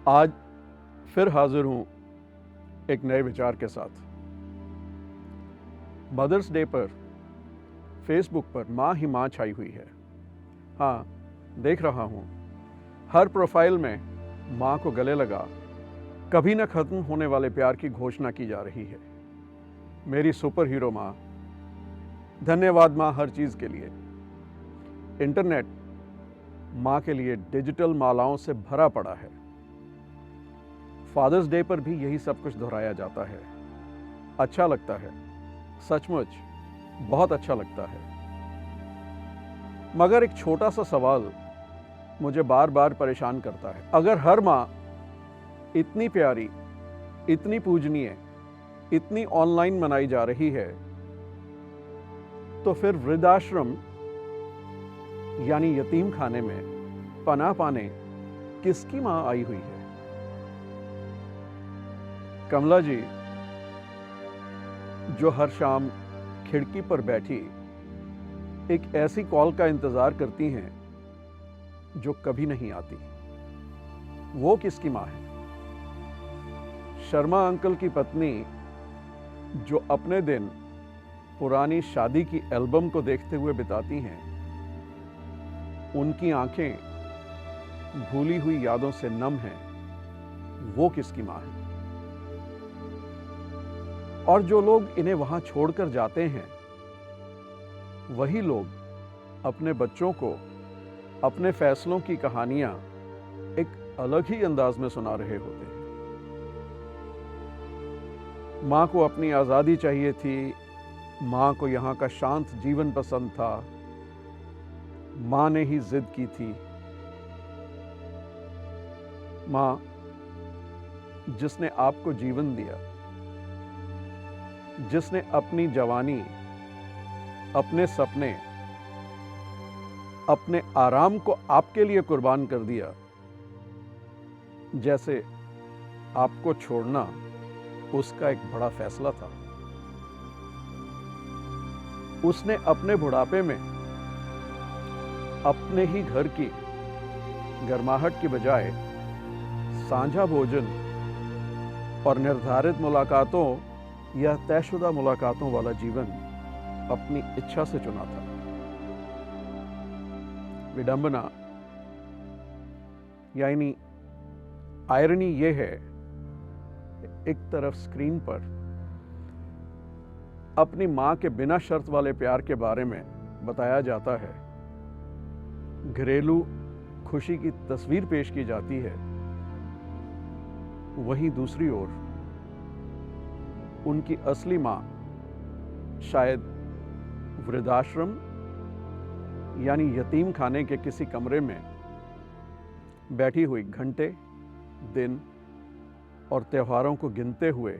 आज फिर हाजिर हूं एक नए विचार के साथ। मदर्स डे पर फेसबुक पर माँ ही माँ छाई हुई है। हाँ, देख रहा हूं हर प्रोफाइल में माँ को गले लगा कभी न खत्म होने वाले प्यार की घोषणा की जा रही है। मेरी सुपर हीरो माँ, धन्यवाद माँ हर चीज के लिए। इंटरनेट माँ के लिए डिजिटल मालाओं से भरा पड़ा है। फादर्स डे पर भी यही सब कुछ दोहराया जाता है। अच्छा लगता है, सचमुच बहुत अच्छा लगता है। मगर एक छोटा सा सवाल मुझे बार बार परेशान करता है। अगर हर माँ इतनी प्यारी, इतनी पूजनीय, इतनी ऑनलाइन मनाई जा रही है, तो फिर वृद्धाश्रम यानी यतीम खाने में पनाह पाने किसकी माँ आई हुई है? कमला जी, जो हर शाम खिड़की पर बैठी एक ऐसी कॉल का इंतजार करती हैं जो कभी नहीं आती, वो किसकी माँ है? शर्मा अंकल की पत्नी जो अपने दिन पुरानी शादी की एल्बम को देखते हुए बिताती हैं, उनकी आंखें भूली हुई यादों से नम हैं, वो किसकी माँ है? और जो लोग इन्हें वहां छोड़कर जाते हैं, वही लोग अपने बच्चों को अपने फैसलों की कहानियां एक अलग ही अंदाज में सुना रहे होते हैं। मां को अपनी आजादी चाहिए थी, मां को यहां का शांत जीवन पसंद था, मां ने ही जिद की थी। मां जिसने आपको जीवन दिया, जिसने अपनी जवानी, अपने सपने, अपने आराम को आपके लिए कुर्बान कर दिया, जैसे आपको छोड़ना उसका एक बड़ा फैसला था। उसने अपने बुढ़ापे में अपने ही घर की गर्माहट की बजाय साझा भोजन और निर्धारित मुलाकातों या तयशुदा मुलाकातों वाला जीवन अपनी इच्छा से चुना था। विडंबना यानी आयरनी ये है, एक तरफ स्क्रीन पर अपनी मां के बिना शर्त वाले प्यार के बारे में बताया जाता है, घरेलू खुशी की तस्वीर पेश की जाती है, वहीं दूसरी ओर उनकी असली मां शायद वृद्धाश्रम यानी यतीम खाने के किसी कमरे में बैठी हुई घंटे, दिन और त्योहारों को गिनते हुए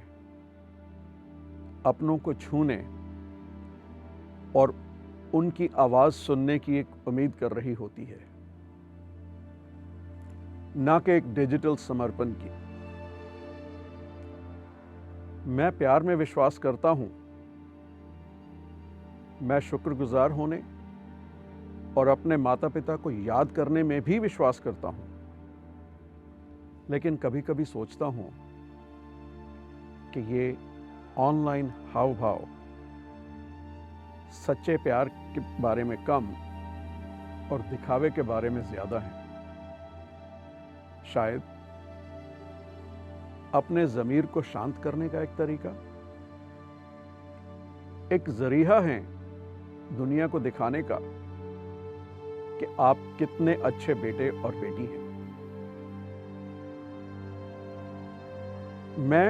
अपनों को छूने और उनकी आवाज सुनने की एक उम्मीद कर रही होती है, ना कि एक डिजिटल समर्पण की। मैं प्यार में विश्वास करता हूं, मैं शुक्रगुजार होने और अपने माता पिता को याद करने में भी विश्वास करता हूं। लेकिन कभी कभी सोचता हूं कि ये ऑनलाइन हाव भाव सच्चे प्यार के बारे में कम और दिखावे के बारे में ज्यादा है। शायद अपने ज़मीर को शांत करने का एक तरीका, एक जरिया है दुनिया को दिखाने का कि आप कितने अच्छे बेटे और बेटी हैं। मैं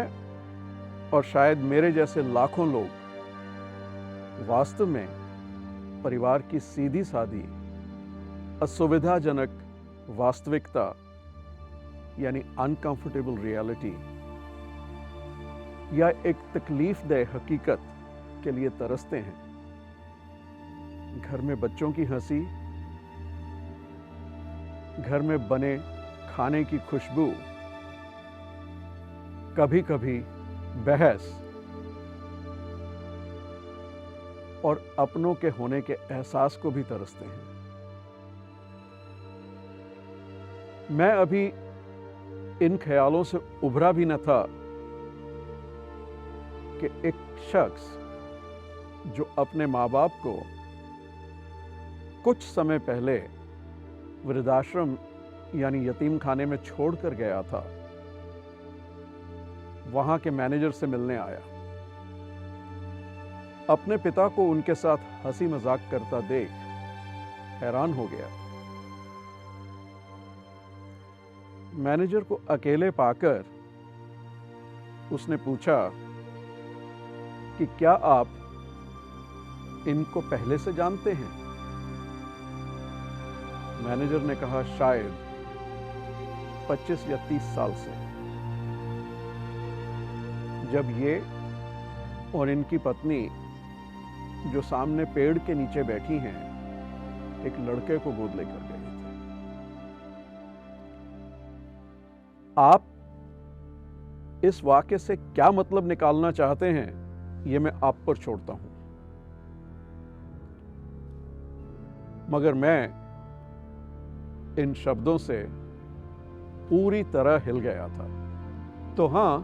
और शायद मेरे जैसे लाखों लोग वास्तव में परिवार की सीधी सादी असुविधाजनक वास्तविकता यानी अनकंफर्टेबल रियलिटी या एक तकलीफदेह हकीकत के लिए तरसते हैं। घर में बच्चों की हंसी, घर में बने खाने की खुशबू, कभी कभी बहस और अपनों के होने के एहसास को भी तरसते हैं। मैं अभी इन ख्यालों से उभरा भी न था कि एक शख्स जो अपने माँ बाप को कुछ समय पहले वृद्धाश्रम यानी यतीम खाने में छोड़कर गया था, वहां के मैनेजर से मिलने आया। अपने पिता को उनके साथ हंसी मजाक करता देख हैरान हो गया। मैनेजर को अकेले पाकर उसने पूछा कि क्या आप इनको पहले से जानते हैं? मैनेजर ने कहा, शायद 25 या 30 साल से, जब ये और इनकी पत्नी जो सामने पेड़ के नीचे बैठी हैं, एक लड़के को गोद लेकर गए थे। आप इस वाक्य से क्या मतलब निकालना चाहते हैं, यह मैं आप पर छोड़ता हूं, मगर मैं इन शब्दों से पूरी तरह हिल गया था। तो हां,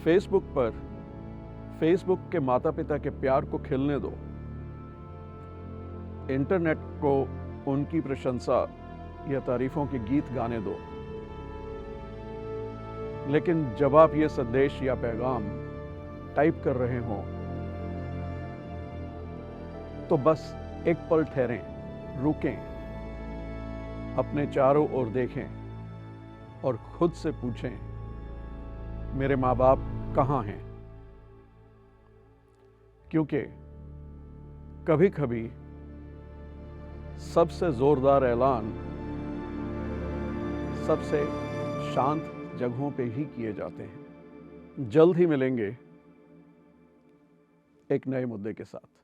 फेसबुक पर फेसबुक के माता पिता के प्यार को खिलने दो, इंटरनेट को उनकी प्रशंसा या तारीफों के गीत गाने दो, लेकिन जब आप ये संदेश या पैगाम टाइप कर रहे हों तो बस एक पल ठहरें, रुकें, अपने चारों ओर देखें और खुद से पूछें, मेरे माँ बाप कहाँ हैं? क्योंकि कभी कभी सबसे जोरदार ऐलान सबसे शांत जगहों पे ही किए जाते हैं। जल्द ही मिलेंगे एक नए मुद्दे के साथ।